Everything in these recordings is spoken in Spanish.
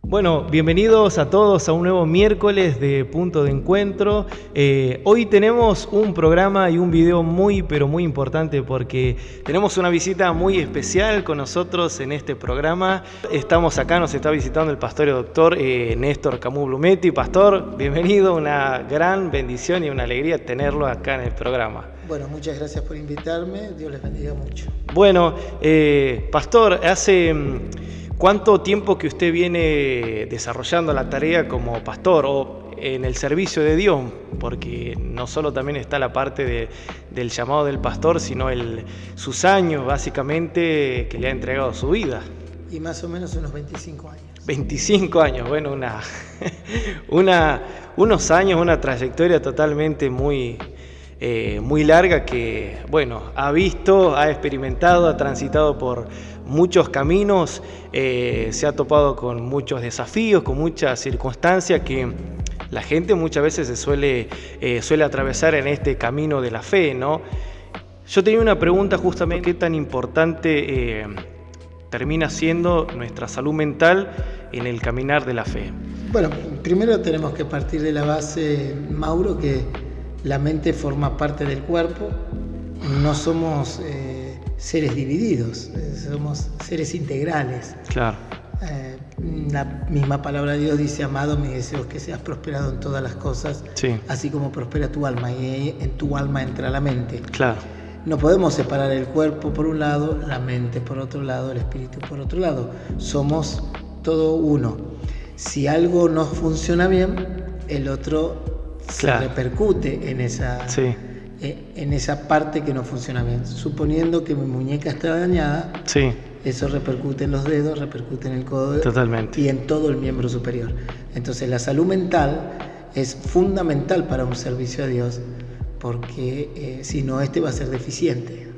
Bueno, bienvenidos a todos a un nuevo miércoles de Punto de Encuentro. Hoy tenemos un programa y un video muy importante porque tenemos una visita muy especial con nosotros en este programa. Estamos acá, nos está visitando el pastor y doctor Néstor Camus Blumetti. Pastor, bienvenido, una gran bendición y una alegría tenerlo acá en el programa. Bueno, muchas gracias por invitarme, Dios les bendiga mucho. Bueno, pastor, hace ¿cuánto tiempo que usted viene desarrollando la tarea como pastor o en el servicio de Dios? Porque no solo también está la parte del llamado del pastor, sino sus años básicamente que le ha entregado su vida. Y más o menos unos 25 años. 25 años, bueno, unos años, una trayectoria totalmente muy larga que, bueno, ha visto, ha experimentado, ha transitado por muchos caminos, se ha topado con muchos desafíos, con muchas circunstancias que la gente muchas veces se suele atravesar en este camino de la fe, ¿no? Yo tenía una pregunta justamente, ¿qué tan importante termina siendo nuestra salud mental en el caminar de la fe? Bueno, primero tenemos que partir de la base, Mauro, que la mente forma parte del cuerpo, no somos seres divididos, somos seres integrales. Claro. La misma palabra de Dios dice: amado, mi deseo es que seas prosperado en todas las cosas, sí, así como prospera tu alma, y en tu alma entra la mente. Claro. No podemos separar el cuerpo por un lado, la mente por otro lado, el espíritu por otro lado. Somos todo uno. Si algo no funciona bien, el otro se repercute en esa parte que no funciona bien. Suponiendo que mi muñeca está dañada, sí, eso repercute en los dedos, repercute en el codo. Totalmente. Y en todo el miembro superior. Entonces la salud mental es fundamental para un servicio a Dios, porque si no, va a ser deficiente.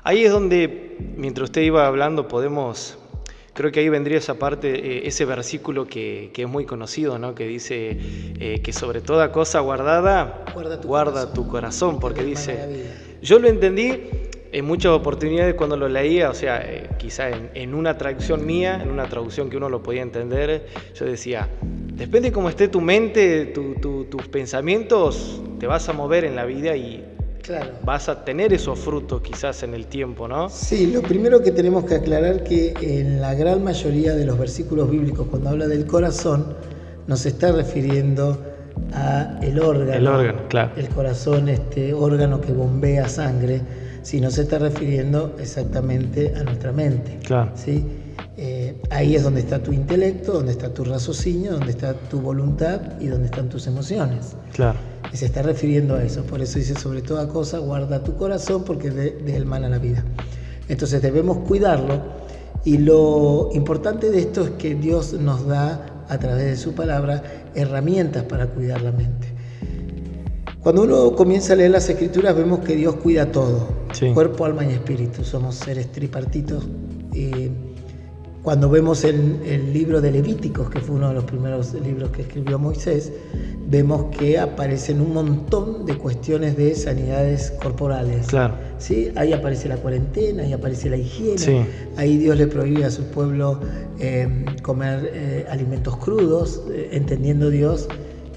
Ahí es donde, mientras usted iba hablando, creo que ahí vendría esa parte, ese versículo que es muy conocido, ¿no? Que dice que sobre toda cosa guardada, guarda tu corazón, porque dice, yo lo entendí en muchas oportunidades cuando lo leía, o sea, quizá en una traducción mía, en una traducción que uno lo podía entender, yo decía, depende de cómo esté tu mente, tus pensamientos, te vas a mover en la vida y vas a tener esos frutos quizás en el tiempo, ¿no? Sí, lo primero que tenemos que aclarar que en la gran mayoría de los versículos bíblicos, cuando habla del corazón, nos está refiriendo a el órgano. El órgano, claro. El corazón, órgano que bombea sangre, sino se está refiriendo exactamente a nuestra mente. Claro. ¿Sí? Ahí es donde está tu intelecto, donde está tu raciocinio, donde está tu voluntad y donde están tus emociones. Claro. Y se está refiriendo a eso. Por eso dice: sobre toda cosa guarda tu corazón, porque de él mana la vida. Entonces debemos cuidarlo, y lo importante de esto es que Dios nos da, a través de su palabra, herramientas para cuidar la mente. Cuando uno comienza a leer las Escrituras, vemos que Dios cuida todo, sí, cuerpo, alma y espíritu. Somos seres tripartitos. Cuando vemos el libro de Levíticos, que fue uno de los primeros libros que escribió Moisés, vemos que aparecen un montón de cuestiones de sanidades corporales. Claro. ¿Sí? Ahí aparece la cuarentena, ahí aparece la higiene, sí, ahí Dios le prohíbe a su pueblo comer alimentos crudos, entendiendo Dios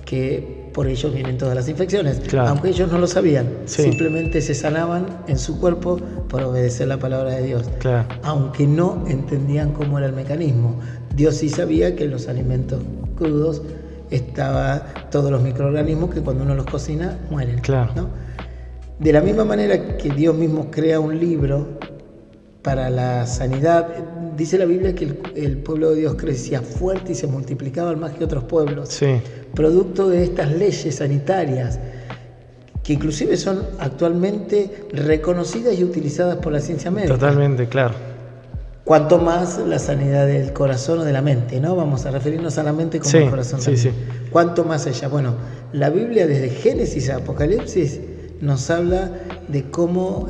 que por ellos vienen todas las infecciones, claro, aunque ellos no lo sabían, sí, simplemente se sanaban en su cuerpo por obedecer la palabra de Dios, claro, aunque no entendían cómo era el mecanismo. Dios sí sabía que en los alimentos crudos estaban todos los microorganismos que cuando uno los cocina mueren, claro, ¿no? De la misma manera que Dios mismo crea un libro para la sanidad, dice la Biblia que el pueblo de Dios crecía fuerte y se multiplicaba más que otros pueblos, sí, producto de estas leyes sanitarias que inclusive son actualmente reconocidas y utilizadas por la ciencia médica. Totalmente, claro. Cuanto más la sanidad del corazón o de la mente, ¿no? Vamos a referirnos a la mente como el corazón también. Sí. Cuanto más ella. Bueno, la Biblia desde Génesis a Apocalipsis nos habla de cómo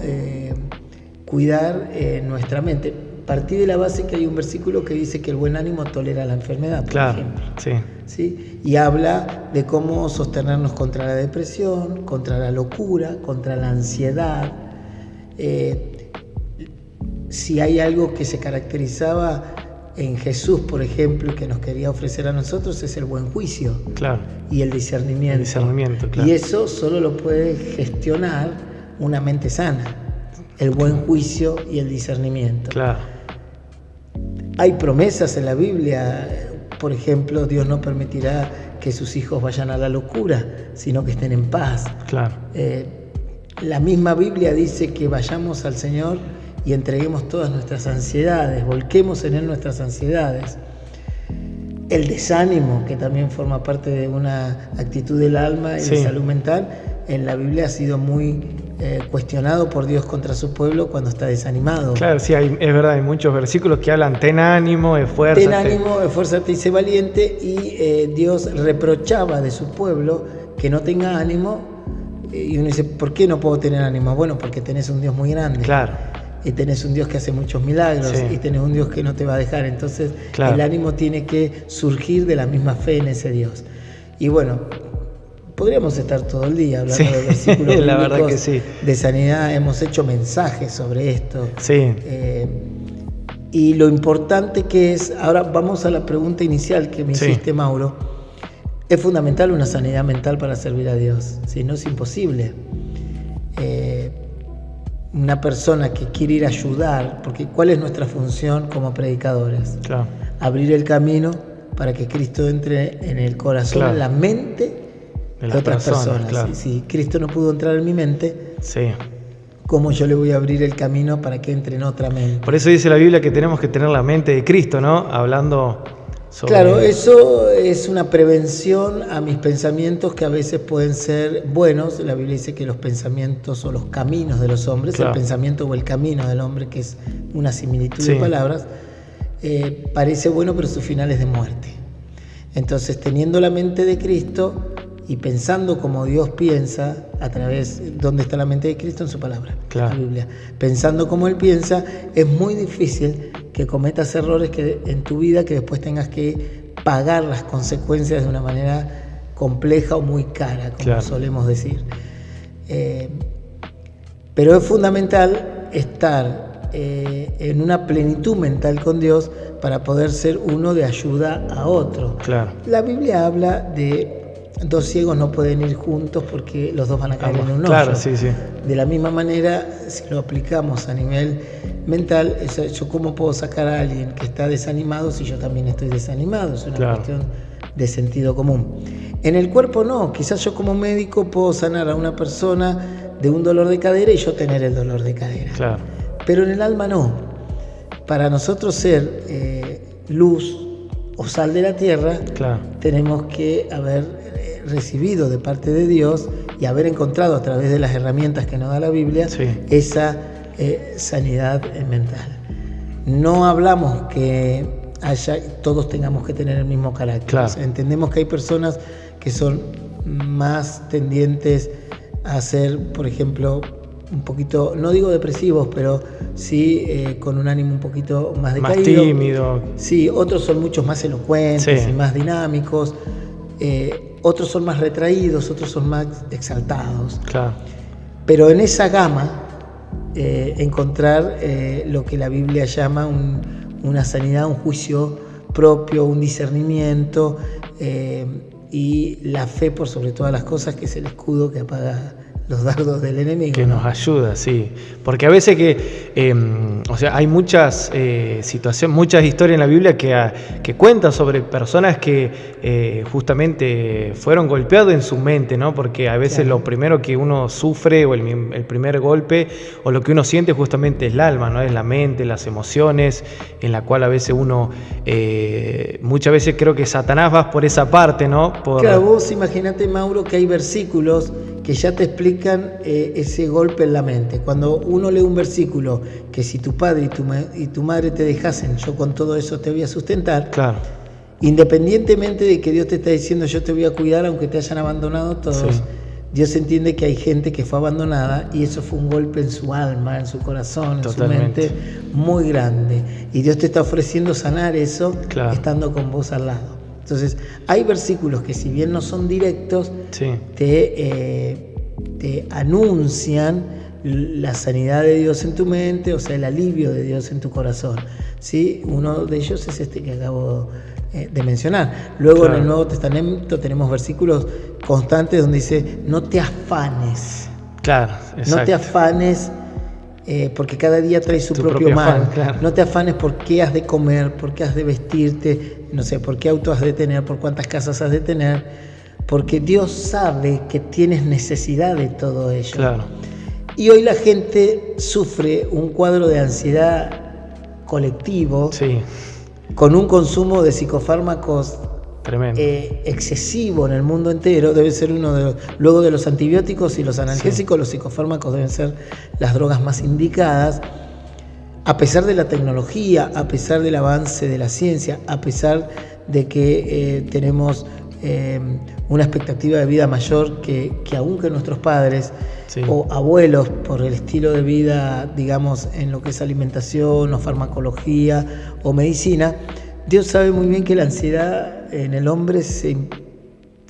cuidar nuestra mente. Partí de la base que hay un versículo que dice que el buen ánimo tolera la enfermedad, por ejemplo. Sí. ¿Sí? Y habla de cómo sostenernos contra la depresión, contra la locura, contra la ansiedad. Si hay algo que se caracterizaba en Jesús, por ejemplo, que nos quería ofrecer a nosotros es el buen juicio, claro, y el discernimiento. El discernimiento, claro. Y eso solo lo puede gestionar una mente sana, el buen juicio y el discernimiento. Claro. Hay promesas en la Biblia, por ejemplo, Dios no permitirá que sus hijos vayan a la locura, sino que estén en paz. Claro. La misma Biblia dice que vayamos al Señor y entreguemos todas nuestras ansiedades, volquemos en Él nuestras ansiedades. El desánimo, que también forma parte de una actitud del alma y de salud mental, en la Biblia ha sido muy cuestionado por Dios contra su pueblo cuando está desanimado. Claro, sí, es verdad, hay muchos versículos que hablan: ten ánimo, esfuérzate. Ten ánimo, esfuérzate y sé valiente. Y Dios reprochaba de su pueblo que no tenga ánimo. Y uno dice, ¿por qué no puedo tener ánimo? Bueno, porque tenés un Dios muy grande. Claro. Y tenés un Dios que hace muchos milagros, y tenés un Dios que no te va a dejar. Entonces, el ánimo tiene que surgir de la misma fe en ese Dios. Y bueno, podríamos estar todo el día hablando de versículos bíblicos, la verdad que sí, de sanidad. Hemos hecho mensajes sobre esto. Sí. Y lo importante que es, ahora vamos a la pregunta inicial que me hiciste, Mauro. Es fundamental una sanidad mental para servir a Dios, si no es imposible. Una persona que quiere ir a ayudar, porque ¿cuál es nuestra función como predicadores? Claro. Abrir el camino para que Cristo entre en el corazón, en la mente de otras personas. Claro. Si Cristo no pudo entrar en mi mente, ¿cómo yo le voy a abrir el camino para que entre en otra mente? Por eso dice la Biblia que tenemos que tener la mente de Cristo, ¿no? Hablando sobre... Claro, eso es una prevención a mis pensamientos que a veces pueden ser buenos. La Biblia dice que los pensamientos o los caminos de los hombres, el pensamiento o el camino del hombre, que es una similitud de palabras, parece bueno, pero su final es de muerte. Entonces, teniendo la mente de Cristo y pensando como Dios piensa, a través, ¿dónde está la mente de Cristo? En su palabra, en la Biblia. Pensando como Él piensa, es muy difícil que cometas errores en tu vida que después tengas que pagar las consecuencias de una manera compleja o muy cara, como solemos decir. Pero es fundamental estar en una plenitud mental con Dios para poder ser uno de ayuda a otro. Claro. La Biblia habla de dos ciegos no pueden ir juntos porque los dos van a caer en un hoyo. Claro, De la misma manera, si lo aplicamos a nivel mental, yo cómo puedo sacar a alguien que está desanimado si yo también estoy desanimado. Es una cuestión de sentido común. En el cuerpo no, quizás yo como médico puedo sanar a una persona de un dolor de cadera y yo tener el dolor de cadera. Claro. Pero en el alma no. Para nosotros ser luz o sal de la tierra, tenemos que haber recibido de parte de Dios y haber encontrado a través de las herramientas que nos da la Biblia esa sanidad mental. No hablamos que todos tengamos que tener el mismo carácter. O sea, entendemos que hay personas que son más tendientes a ser, por ejemplo, un poquito, no digo depresivos, pero sí con un ánimo un poquito más decaído. Más tímido. Sí, otros son muchos más elocuentes y más dinámicos. Otros son más retraídos, otros son más exaltados. Claro. Pero en esa gama encontrar lo que la Biblia llama una sanidad, un juicio propio, un discernimiento y la fe por sobre todas las cosas, que es el escudo que apaga los dardos del enemigo. Que nos ayuda, sí. Porque a veces hay muchas situaciones, muchas historias en la Biblia que cuentan sobre personas que justamente fueron golpeados en su mente, ¿no? Porque a veces lo primero que uno sufre, o el primer golpe, o lo que uno siente justamente es el alma, ¿no? Es la mente, las emociones, en la cual a veces uno, muchas veces creo que Satanás va por esa parte, ¿no? Claro, vos imaginate, Mauro, que hay versículos que ya te explican ese golpe en la mente. Cuando uno lee un versículo que si tu padre y tu madre te dejasen, yo con todo eso te voy a sustentar. Claro. Independientemente de que Dios te está diciendo yo te voy a cuidar aunque te hayan abandonado todos, Dios entiende que hay gente que fue abandonada y eso fue un golpe en su alma, en su corazón, en su mente muy grande. Y Dios te está ofreciendo sanar eso estando con vos al lado. Entonces, hay versículos que si bien no son directos, te anuncian la sanidad de Dios en tu mente, o sea, el alivio de Dios en tu corazón, ¿sí? Uno de ellos es este que acabo de mencionar. Luego en el Nuevo Testamento tenemos versículos constantes donde dice, no te afanes. Claro, exacto. No te afanes porque cada día trae su propio mal. Afán, claro. No te afanes por qué has de comer, por qué has de vestirte, no sé, por qué auto has de tener, por cuántas casas has de tener, porque Dios sabe que tienes necesidad de todo ello. Claro. Y hoy la gente sufre un cuadro de ansiedad colectivo, sí, con un consumo de psicofármacos tremendo, excesivo en el mundo entero. Debe ser luego de los antibióticos y los analgésicos, sí, los psicofármacos deben ser las drogas más indicadas. A pesar de la tecnología, a pesar del avance de la ciencia, a pesar de que tenemos una expectativa de vida mayor que aún que nuestros padres, sí, o abuelos, por el estilo de vida, digamos, en lo que es alimentación o farmacología o medicina, Dios sabe muy bien que la ansiedad en el hombre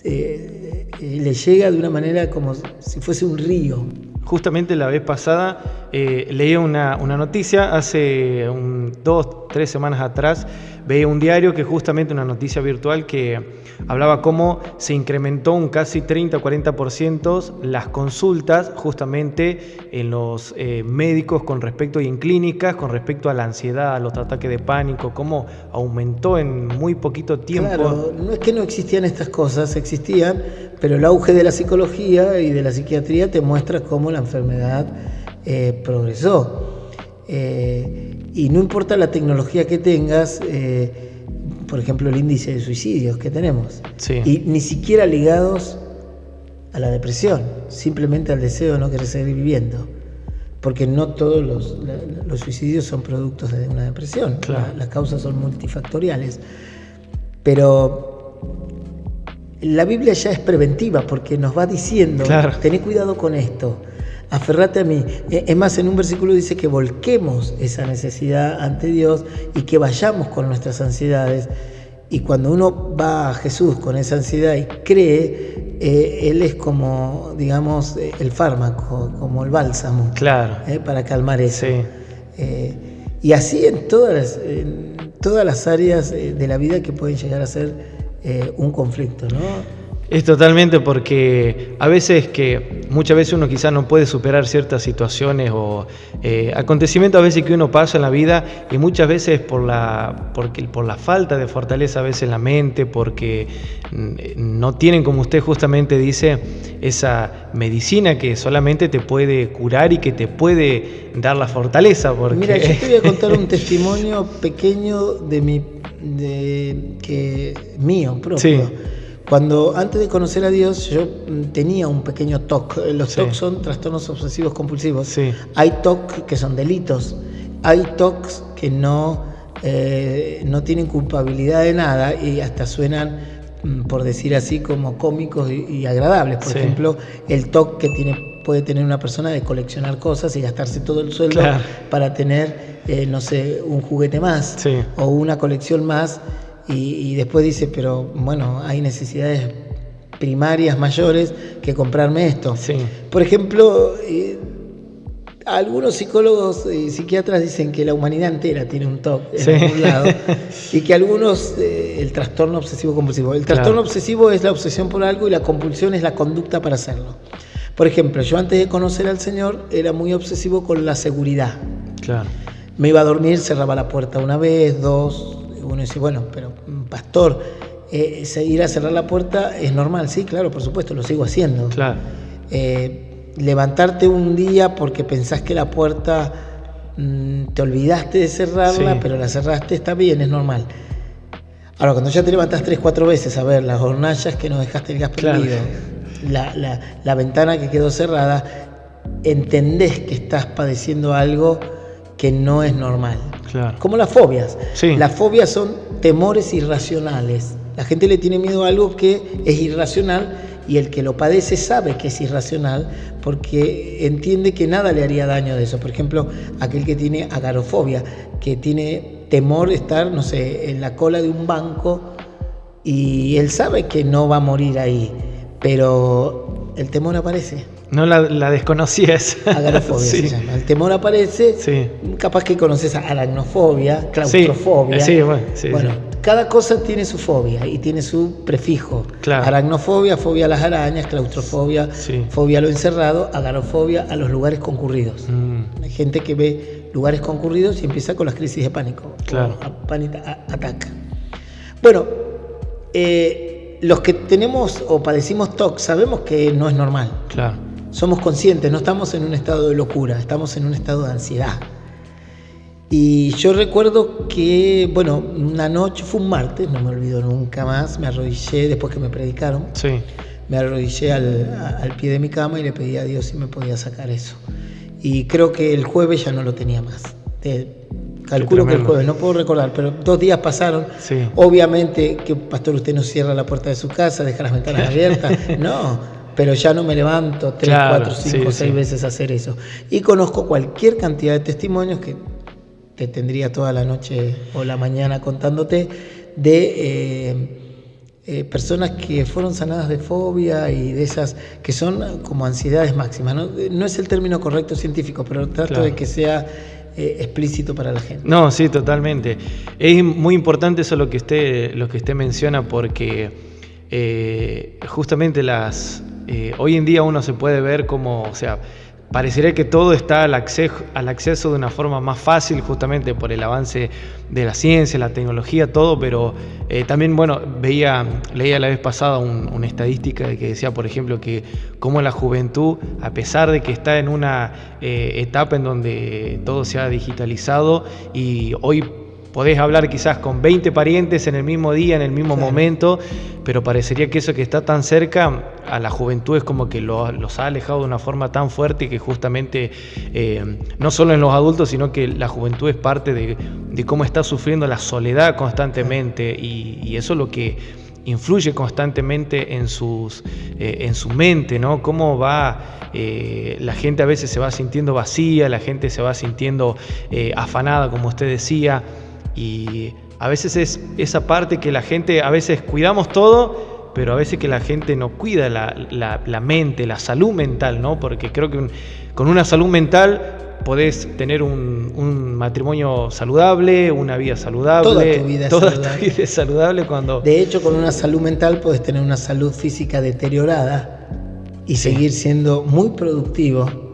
le llega de una manera como si fuese un río. Justamente la vez pasada leí una noticia, hace 2-3 semanas atrás, veía un diario que justamente una noticia virtual que hablaba cómo se incrementó un casi 30-40% las consultas justamente en los médicos con respecto y en clínicas con respecto a la ansiedad, a los ataques de pánico, cómo aumentó en muy poquito tiempo. Claro, no es que no existían estas cosas, existían, pero el auge de la psicología y de la psiquiatría te muestra cómo la enfermedad progresó. Y no importa la tecnología que tengas, por ejemplo, el índice de suicidios que tenemos, sí, y ni siquiera ligados a la depresión, simplemente al deseo de no querer seguir viviendo, porque no todos los suicidios son productos de una depresión, claro, las causas son multifactoriales, pero la Biblia ya es preventiva porque nos va diciendo, claro, tené cuidado con esto, aferrate a mí. Es más, en un versículo dice que volquemos esa necesidad ante Dios y que vayamos con nuestras ansiedades. Y cuando uno va a Jesús con esa ansiedad y cree, Él es como, digamos, el fármaco, como el bálsamo, claro, para calmar eso. Sí. Y así en todas las áreas de la vida que pueden llegar a ser un conflicto, ¿no? Es totalmente, porque muchas veces uno quizás no puede superar ciertas situaciones o acontecimientos a veces que uno pasa en la vida, y muchas veces por la falta de fortaleza a veces en la mente, porque no tienen, como usted justamente dice, esa medicina que solamente te puede curar y que te puede dar la fortaleza. Porque... Mira, yo te voy a contar un testimonio pequeño mío propio. Sí. Cuando antes de conocer a Dios yo tenía un pequeño TOC. Los TOC son trastornos obsesivos compulsivos. Sí. Hay TOC que son delitos. Hay TOCs que no tienen culpabilidad de nada y hasta suenan, por decir así, como cómicos y agradables. Por ejemplo, el TOC que puede tener una persona de coleccionar cosas y gastarse todo el sueldo, claro, para tener, no sé, un juguete más, sí, o una colección más. Y después dice, pero bueno, hay necesidades primarias mayores que comprarme esto. Sí. Por ejemplo, algunos psicólogos y psiquiatras dicen que la humanidad entera tiene un TOC en, sí, algún lado, y que algunos, el trastorno obsesivo compulsivo. El trastorno, claro, obsesivo es la obsesión por algo y la compulsión es la conducta para hacerlo. Por ejemplo, yo antes de conocer al Señor era muy obsesivo con la seguridad. Claro. Me iba a dormir, cerraba la puerta una vez, dos. Uno dice, bueno, pero pastor, ir a cerrar la puerta es normal. Sí, claro, por supuesto, lo sigo haciendo. Claro. Levantarte un día porque pensás que la puerta te olvidaste de cerrarla, sí, pero la cerraste, está bien, es normal. Ahora, cuando ya te levantás 3-4 veces a ver las hornallas que no dejaste el gas prendido, claro, la ventana que quedó cerrada, entendés que estás padeciendo algo que no es normal. Claro. Como las fobias. Sí. Las fobias son temores irracionales. La gente le tiene miedo a algo que es irracional y el que lo padece sabe que es irracional porque entiende que nada le haría daño de eso. Por ejemplo, aquel que tiene agorafobia, que tiene temor de estar, no sé, en la cola de un banco y él sabe que no va a morir ahí, pero el temor aparece. No la desconocía esa. Agorafobia se llama. El temor aparece. Capaz que conoces aracnofobia, claustrofobia. Bueno, cada cosa tiene su fobia y tiene su prefijo. Claro. Aracnofobia, fobia a las arañas, claustrofobia, fobia a lo encerrado, agorafobia a los lugares concurridos. Hay gente que ve lugares concurridos y empieza con las crisis de pánico. Claro. Ataca. Bueno, los que tenemos o padecimos TOC sabemos que no es normal. Claro. Somos conscientes, no estamos en un estado de locura, estamos en un estado de ansiedad. Y yo recuerdo que, una noche, fue un martes, no me olvido nunca más, me arrodillé después que me predicaron. Me arrodillé al pie de mi cama y le pedí a Dios si me podía sacar eso. Y creo que el jueves ya no lo tenía más. Calculo que el jueves, no puedo recordar, pero 2 días pasaron. Obviamente que, pastor, usted no cierra la puerta de su casa, deja las ventanas abiertas. No, pero ya no me levanto 3, 4, 5, 6 veces a hacer eso. Y conozco cualquier cantidad de testimonios que te tendría toda la noche o la mañana contándote de personas que fueron sanadas de fobia y de esas que son como ansiedades máximas. No es el término correcto científico, pero trato de que sea explícito para la gente. No, sí, totalmente. Es muy importante eso lo que usted menciona, porque justamente hoy en día uno se puede ver como, parecería que todo está al acceso de una forma más fácil, justamente por el avance de la ciencia, la tecnología, todo, pero también, leía la vez pasada una estadística que decía, por ejemplo, que como la juventud, a pesar de que está en una etapa en donde todo se ha digitalizado y hoy podés hablar quizás con 20 parientes en el mismo día, en el mismo momento, pero parecería que eso que está tan cerca a la juventud es como que los ha alejado de una forma tan fuerte que justamente no solo en los adultos, sino que la juventud es parte de cómo está sufriendo la soledad constantemente y eso es lo que influye constantemente en su mente, ¿no? Cómo va, la gente a veces se va sintiendo vacía, la gente se va sintiendo afanada, como usted decía. Y a veces es esa parte que la gente, a veces cuidamos todo, pero a veces que la gente no cuida la mente, la salud mental, ¿no? Porque creo que con una salud mental podés tener un matrimonio saludable, una vida saludable. Toda tu vida es saludable cuando... De hecho, con una salud mental podés tener una salud física deteriorada y seguir siendo muy productivo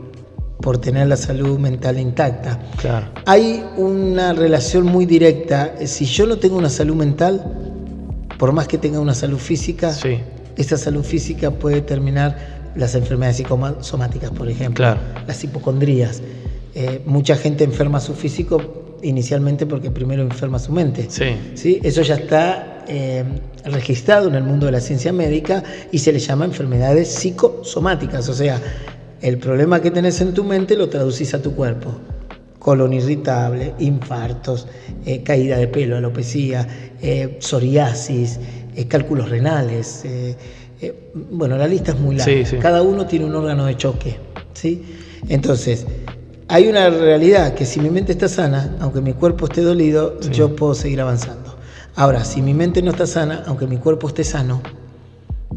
por tener la salud mental intacta. Claro. Hay una relación muy directa. Si yo no tengo una salud mental, por más que tenga una salud física, esa salud física puede terminar las enfermedades psicosomáticas, por ejemplo, las hipocondrías. Mucha gente enferma su físico inicialmente porque primero enferma su mente. ¿Sí? Eso ya está registrado en el mundo de la ciencia médica y se le llama enfermedades psicosomáticas, o sea, el problema que tenés en tu mente lo traducís a tu cuerpo. Colon irritable, infartos, caída de pelo, alopecia, psoriasis, cálculos renales. La lista es muy larga. Cada uno tiene un órgano de choque. ¿Sí? Entonces, hay una realidad que si mi mente está sana, aunque mi cuerpo esté dolido, yo puedo seguir avanzando. Ahora, si mi mente no está sana, aunque mi cuerpo esté sano,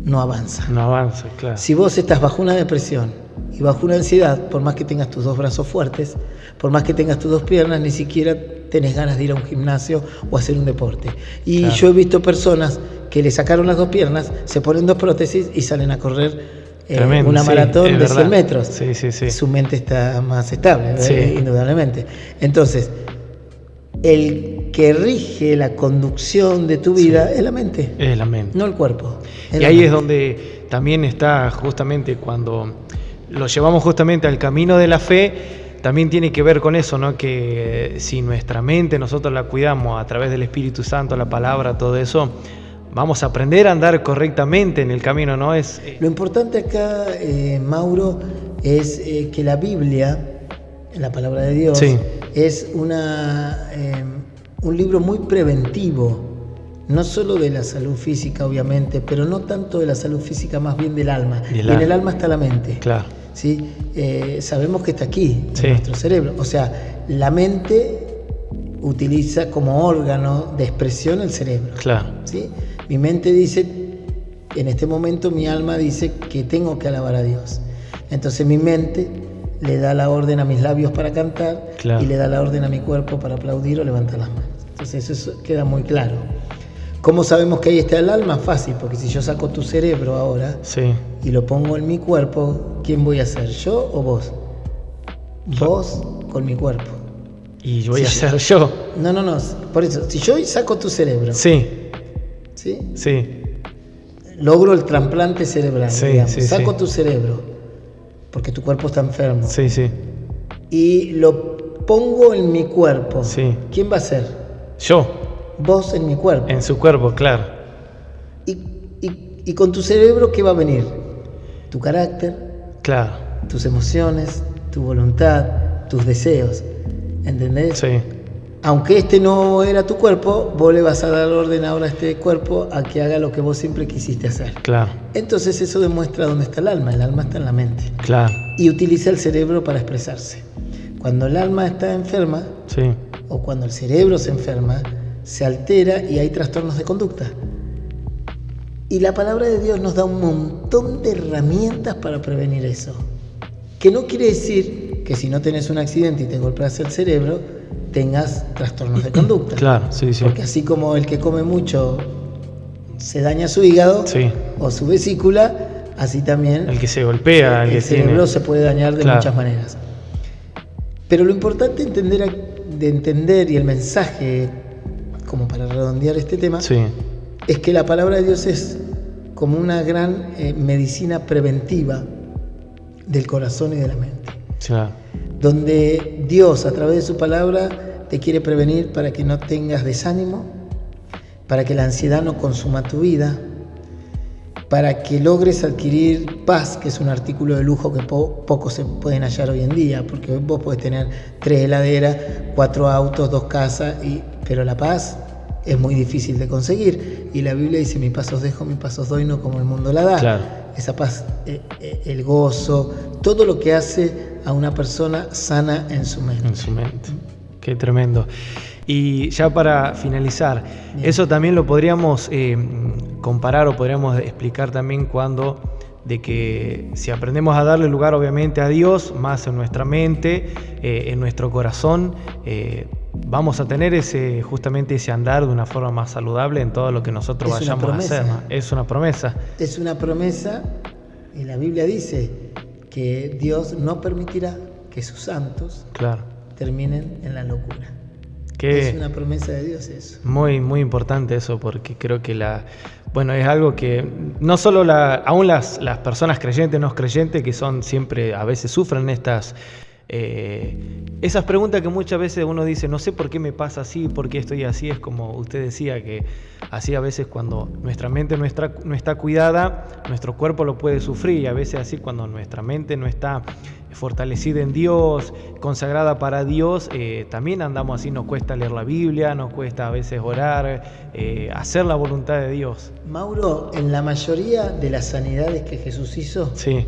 no avanza. No avanza, claro. Si vos estás bajo una depresión y bajo una ansiedad, por más que tengas tus 2 brazos fuertes, por más que tengas tus 2 piernas, ni siquiera tenés ganas de ir a un gimnasio o hacer un deporte. Y yo he visto personas que le sacaron las 2 piernas, se ponen 2 prótesis y salen a correr una maratón de 100 metros. Su mente está más estable, indudablemente. Entonces, el que rige la conducción de tu vida es la mente. Es la mente. No el cuerpo. Y ahí es donde también está justamente cuando lo llevamos justamente al camino de la fe, también tiene que ver con eso, ¿no? Que si nuestra mente nosotros la cuidamos a través del Espíritu Santo, la palabra, todo eso, vamos a aprender a andar correctamente en el camino, ¿no? Lo importante acá, Mauro, es que la Biblia, la palabra de Dios, es un libro muy preventivo, no solo de la salud física, obviamente, pero no tanto de la salud física, más bien del alma. Y en el alma está la mente. Claro. ¿Sí? Sabemos que está aquí, en nuestro cerebro. O sea, la mente utiliza como órgano de expresión el cerebro. Claro. ¿Sí? Mi mente dice, en este momento mi alma dice que tengo que alabar a Dios. Entonces mi mente le da la orden a mis labios para cantar, claro, y le da la orden a mi cuerpo para aplaudir o levantar las manos. Entonces eso queda muy claro. ¿Cómo sabemos que ahí está el alma? Fácil, porque si yo saco tu cerebro ahora, sí, y lo pongo en mi cuerpo, ¿quién voy a ser? ¿Yo o vos? Vos con mi cuerpo. ¿Y voy a ser yo? No, por eso, si yo saco tu cerebro, sí, ¿sí? Sí. Logro el trasplante cerebral, sí, digamos. Sí, saco sí. tu cerebro, porque tu cuerpo está enfermo. Sí, sí. Y lo pongo en mi cuerpo. Sí. ¿Quién va a ser? Yo. Vos en mi cuerpo. En su cuerpo, claro. Y con tu cerebro, ¿qué va a venir? Tu carácter, claro, tus emociones, tu voluntad, tus deseos. ¿Entendés? Sí. Aunque este no era tu cuerpo, vos le vas a dar orden ahora a este cuerpo a que haga lo que vos siempre quisiste hacer. Claro. Entonces eso demuestra dónde está el alma. El alma está en la mente. Claro. Y utiliza el cerebro para expresarse. Cuando el alma está enferma, sí, o cuando el cerebro se enferma, se altera y hay trastornos de conducta. Y la palabra de Dios nos da un montón de herramientas para prevenir eso. Que no quiere decir que si no tenés un accidente y te golpeas el cerebro, tengas trastornos de conducta. Claro, sí, sí. Porque así como el que come mucho se daña su hígado, sí, o su vesícula, así también el que se golpea, el cerebro se puede dañar de muchas maneras. Pero lo importante de entender, y el mensaje, como para redondear este tema, sí, es que la palabra de Dios es como una gran medicina preventiva del corazón y de la mente. Claro. Donde Dios, a través de su palabra, te quiere prevenir para que no tengas desánimo, para que la ansiedad no consuma tu vida, para que logres adquirir paz, que es un artículo de lujo que pocos se pueden hallar hoy en día, porque vos podés tener 3 heladeras, 4 autos, 2 casas, pero la paz es muy difícil de conseguir. Y la Biblia dice: mi paz os dejo, mi paz os doy, no como el mundo la da. Claro. Esa paz, el gozo, todo lo que hace a una persona sana en su mente. En su mente. Qué tremendo. Y ya para finalizar, bien, eso también lo podríamos comparar o podríamos explicar también de que si aprendemos a darle lugar obviamente a Dios, más en nuestra mente, en nuestro corazón, vamos a tener justamente ese andar de una forma más saludable en todo lo que nosotros vayamos a hacer, ¿no? Es una promesa. Es una promesa, y la Biblia dice que Dios no permitirá que sus santos, claro, terminen en la locura. Es una promesa de Dios eso. Muy, muy importante eso, porque creo que es algo que no solo aún las personas creyentes, no creyentes, que son siempre, a veces sufren esas preguntas que muchas veces uno dice: no sé por qué me pasa así, por qué estoy así. Es como usted decía, que así a veces cuando nuestra mente no está cuidada, nuestro cuerpo lo puede sufrir, y a veces así cuando nuestra mente no está fortalecida en Dios, consagrada para Dios, también andamos así, nos cuesta leer la Biblia, nos cuesta a veces orar, hacer la voluntad de Dios. Mauro, en la mayoría de las sanidades que Jesús hizo, sí,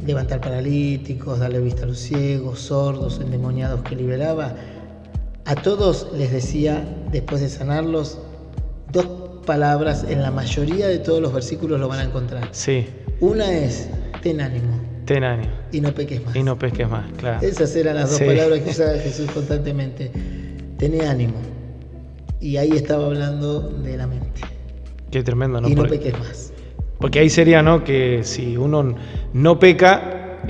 levantar paralíticos, darle vista a los ciegos, sordos, endemoniados que liberaba, a todos les decía, después de sanarlos, 2 palabras, en la mayoría de todos los versículos lo van a encontrar. Sí. Una es: ten ánimo. Ten ánimo. Y no peques más. Y no peques más, claro. Esas eran las 2 palabras que usaba Jesús constantemente. Tené ánimo. Y ahí estaba hablando de la mente. Qué tremendo, ¿no? Y no peques más. Porque ahí sería, ¿no?, que si uno no peca,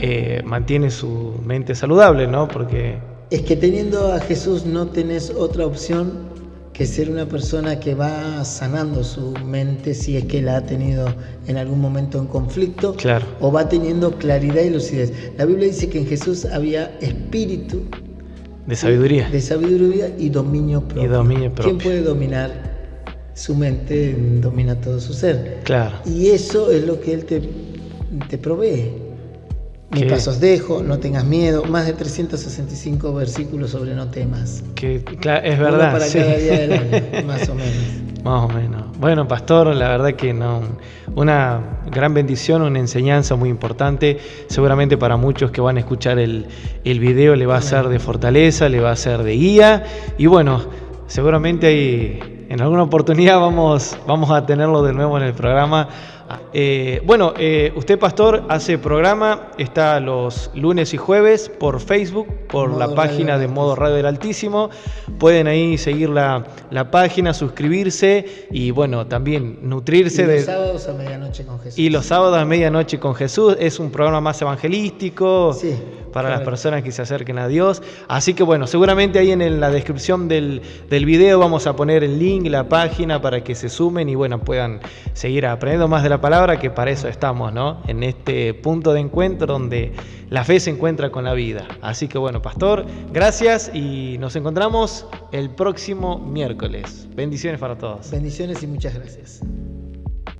mantiene su mente saludable, ¿no? Porque es que teniendo a Jesús no tenés otra opción que ser una persona que va sanando su mente, si es que la ha tenido en algún momento en conflicto, claro, o va teniendo claridad y lucidez. La Biblia dice que en Jesús había espíritu de sabiduría y dominio propio. ¿Quién puede dominar su mente? Domina todo su ser. Claro. Y eso es lo que Él te provee. Mi paz os dejo, no tengas miedo. Más de 365 versículos sobre no temas. Claro, es verdad. Uno para cada día del año, más o menos. Más o menos. Bueno, pastor, la verdad que una gran bendición, una enseñanza muy importante. Seguramente para muchos que van a escuchar el video le va a ser de fortaleza, le va a ser de guía. Y bueno, seguramente hay en alguna oportunidad vamos a tenerlo de nuevo en el programa. Usted, pastor, hace programa, está los lunes y jueves por Facebook, por la página de Modo Radio del Altísimo. Pueden ahí seguir la página, suscribirse y también nutrirse. Y los sábados a medianoche con Jesús. Y los sábados a medianoche con Jesús. Es un programa más evangelístico, sí, para las personas que se acerquen a Dios. Así que seguramente ahí en la descripción del video vamos a poner el link, la página, para que se sumen y puedan seguir aprendiendo más de la palabra, que para eso estamos, ¿no? En este punto de encuentro donde la fe se encuentra con la vida. Así que pastor, gracias y nos encontramos el próximo miércoles. Bendiciones para todos. Bendiciones y muchas gracias.